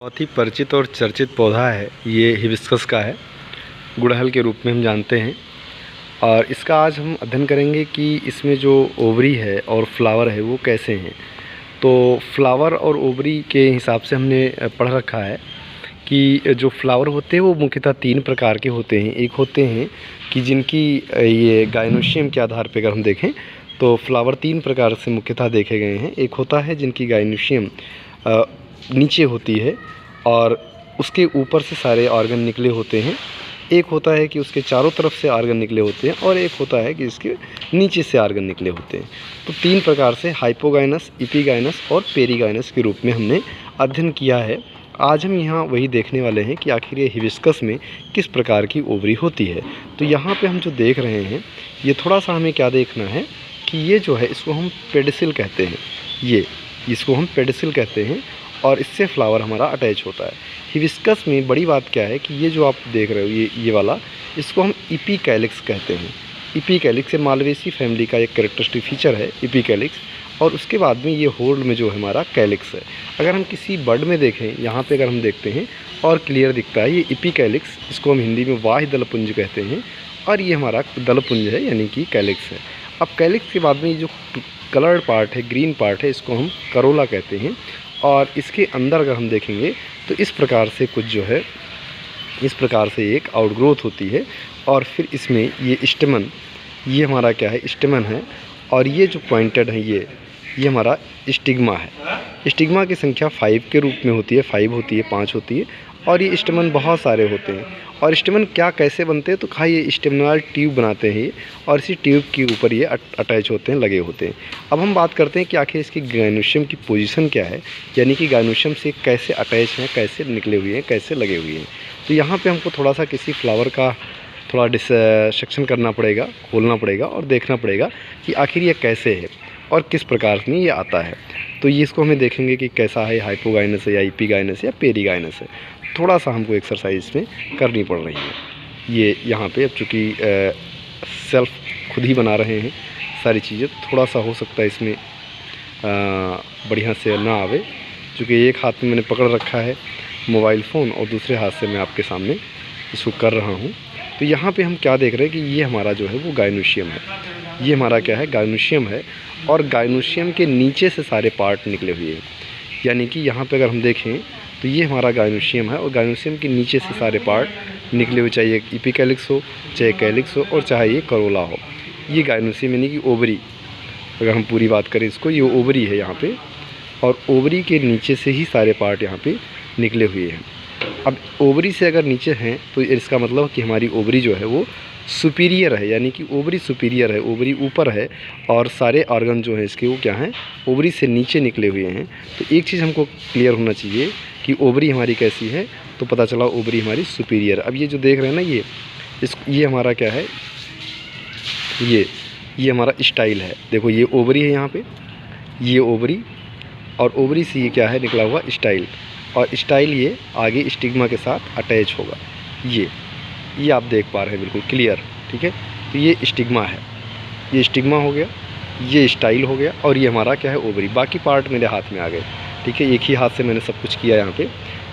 बहुत ही परिचित और चर्चित पौधा है ये, हिबिस्कस का है, गुड़हल के रूप में हम जानते हैं। और इसका आज हम अध्ययन करेंगे कि इसमें जो ओवरी है और फ्लावर है वो कैसे हैं। तो फ्लावर और ओवरी के हिसाब से हमने पढ़ रखा है कि जो फ्लावर होते हैं वो मुख्यतः 3 प्रकार के होते हैं। एक होते हैं कि जिनकी ये गायनोशियम के आधार पर अगर हम देखें तो फ्लावर 3 प्रकार से मुख्यतः देखे गए हैं। एक होता है जिनकी गायनोशियम नीचे होती है और उसके ऊपर से सारे ऑर्गन निकले होते हैं। एक होता है कि उसके चारों तरफ से ऑर्गन निकले होते हैं और एक होता है कि इसके नीचे से ऑर्गन निकले होते हैं। तो 3 प्रकार से हाइपोगाइनस, एपिगाइनस और पेरीगाइनस के रूप में हमने अध्ययन किया है। आज हम यहाँ वही देखने वाले हैं कि आखिर ये हिबिस्कस में किस प्रकार की ओवरी होती है। तो यहाँ पे हम जो देख रहे हैं ये थोड़ा सा हमें क्या देखना है कि ये जो है इसको हम पेडिसिल कहते हैं। ये इसको हम पेडिसिल कहते हैं और इससे फ्लावर हमारा अटैच होता है। हिबिस्कस में बड़ी बात क्या है कि ये जो आप देख रहे हो ये वाला, इसको हम इपीकैलिक्स कहते हैं। इपीकैलिक्स ये मालवेसी फैमिली का एक कैरेक्टरिस्टिक फीचर है इपीकैलिक्स। और उसके बाद में ये होल्ड में जो हमारा कैलिक्स है। अगर हम किसी बर्ड में देखें, यहाँ पे अगर हम देखते हैं और क्लियर दिखता है ये इपीकैलिक्स, इसको हम हिंदी में बाह्य दलपुंज कहते हैं और ये हमारा दलपुंज है यानी कि कैलिक्स है। अब कैलिक्स के बाद में ये जो कलर्ड पार्ट है, ग्रीन पार्ट है, इसको हम करोला कहते हैं। और इसके अंदर अगर हम देखेंगे तो इस प्रकार से कुछ जो है, इस प्रकार से एक आउटग्रोथ होती है और फिर इसमें ये स्टेमन, ये हमारा क्या है, स्टेमन है। और ये जो पॉइंटेड है ये हमारा स्टिग्मा है। स्टिग्मा की संख्या 5 के रूप में होती है, 5 होती है, 5 होती है। और ये स्टेमन बहुत सारे होते हैं। और स्टेमन क्या कैसे बनते हैं तो कहा ये स्टेमिनल ट्यूब बनाते हैं ये, और इसी ट्यूब के ऊपर ये अटैच होते हैं, लगे होते हैं। अब हम बात करते हैं कि आखिर इसकी गायनोशियम की पोजीशन क्या है, यानी कि गायनोशियम से कैसे अटैच हैं, कैसे निकले हुए हैं, कैसे लगे हुए हैं। तो यहाँ पे हमको थोड़ा सा किसी फ्लावर का थोड़ा डिसेक्शन करना पड़ेगा, खोलना पड़ेगा और देखना पड़ेगा कि आखिर ये कैसे है और किस प्रकार में ये आता है। तो ये इसको हमें देखेंगे कि कैसा है, हाइपोगाइनस है या इपीगाइनस या पेरीगाइनस है। थोड़ा सा हमको एक्सरसाइज में करनी पड़ रही है। ये यहाँ पे अब चूँकि सेल्फ खुद ही बना रहे हैं सारी चीज़ें, थोड़ा सा हो सकता है इसमें बढ़िया से ना आवे, क्योंकि एक हाथ में मैंने पकड़ रखा है मोबाइल फ़ोन और दूसरे हाथ से मैं आपके सामने इसको कर रहा हूँ। तो यहाँ पे हम क्या देख रहे हैं कि ये हमारा जो है वो गायनोशियम है। ये हमारा क्या है, गायनोशियम है। और गायनोशियम के नीचे से सारे पार्ट निकले हुए हैं, यानी कि यहाँ पे अगर हम देखें तो ये हमारा गायनोशियम है और गायनोशियम के नीचे से सारे पार्ट निकले हुए, चाहे इपीकैलिक्स हो, चाहे कैलिक्स हो और चाहे ये करोला हो। ये गायनोशियम यानी कि ओवरी, अगर हम पूरी बात करें इसको, ये ओवरी है यहाँ पे। और ओवरी के नीचे से ही सारे पार्ट यहाँ पे निकले हुए हैं। अब ओवरी से अगर नीचे हैं तो इसका मतलब कि हमारी ओवरी जो है वो सुपीरियर है, यानी कि ओवरी सुपीरियर है, ओवरी ऊपर है और सारे ऑर्गन जो हैं इसके वो क्या हैं, ओवरी से नीचे निकले हुए हैं। तो एक चीज़ हमको क्लियर होना चाहिए कि ओवरी हमारी कैसी है, तो पता चला ओवरी हमारी सुपीरियर। अब ये जो देख रहे हैं ना ये हमारा क्या है, ये हमारा स्टाइल है। देखो ये ओवरी है यहाँ पे, ये ओवरी, और ओवरी से ये क्या है, निकला हुआ स्टाइल। और स्टाइल ये आगे स्टिग्मा के साथ अटैच होगा। ये आप देख पा रहे हैं बिल्कुल क्लियर, ठीक है। तो ये स्टिग्मा है, ये स्टिग्मा हो गया, ये स्टाइल हो गया और ये हमारा क्या है, ओवरी। बाकी पार्ट मेरे हाथ में आ गए, ठीक है। एक ही हाथ से मैंने सब कुछ किया यहाँ पे।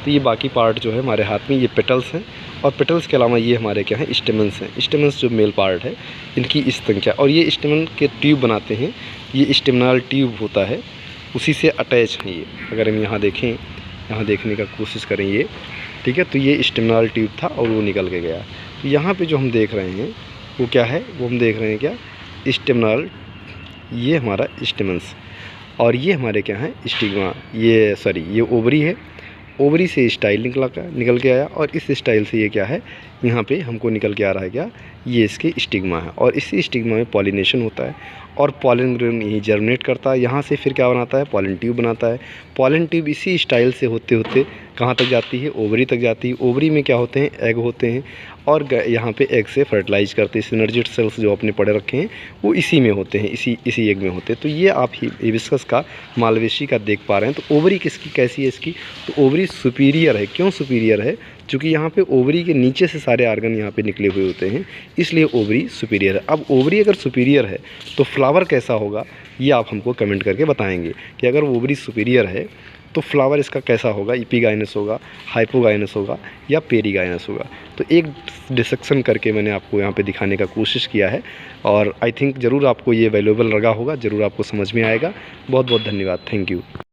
तो ये बाकी पार्ट जो है हमारे हाथ में, ये पेटल्स हैं। और पेटल्स के अलावा ये हमारे क्या है, स्टेमन्स हैं। स्टेमन्स जो मेल पार्ट है इनकी इस संख्या, और ये स्टेमन के ट्यूब बनाते हैं, ये स्टेमिनल ट्यूब होता है, उसी से अटैच है ये। अगर हम यहाँ देखें, यहाँ देखने का कोशिश करें ये, ठीक है। तो ये स्टेमिनल ट्यूब था और वो निकल के गया। तो यहाँ पे जो हम देख रहे हैं वो क्या है, वो हम देख रहे हैं क्या, स्टेमिनल, ये हमारा स्टेमन्स, और ये हमारे क्या है, स्टिग्मा। ये ओवरी है, ओवरी से स्टाइल निकल के आया और इस स्टाइल से ये क्या है, यहाँ पे हमको निकल के आ रहा है क्या, ये इसके स्टिग्मा है। और इसी स्टिग्मा में पॉलिनेशन होता है और पॉलन ग्रेन यही जर्मिनेट करता है। यहाँ से फिर क्या बनाता है, पॉलन ट्यूब बनाता है। पॉलन ट्यूब इसी स्टाइल से होते होते कहाँ तक जाती है, ओवरी तक जाती है। ओवरी में क्या होते हैं, एग होते हैं और यहाँ पे एग से फर्टिलाइज करते हैं। सिनर्जिड सेल्स जो अपने पढ़े रखे हैं वो इसी में होते हैं, इसी एग में होते हैं। तो ये आप हिबिस्कस का, मालवेसी का देख पा रहे हैं। तो ओवरी किसकी कैसी है इसकी, तो ओवरी सुपीरियर है। क्यों सुपीरियर है, क्योंकि यहाँ पे ओवरी के नीचे से सारे ऑर्गन यहाँ पे निकले हुए होते हैं, इसलिए ओवरी सुपीरियर है। अब ओवरी अगर सुपीरियर है तो फ्लावर कैसा होगा, ये आप हमको कमेंट करके बताएंगे कि अगर ओवरी सुपीरियर है तो फ्लावर इसका कैसा होगा, एपिगाइनस होगा, हाइपोगाइनस होगा या पेरीगाइनस होगा। तो एक डिसेक्शन करके मैंने आपको यहाँ पे दिखाने का कोशिश किया है और आई थिंक ज़रूर आपको ये वैल्यूएबल लगा होगा, ज़रूर आपको समझ में आएगा। बहुत बहुत धन्यवाद, थैंक यू।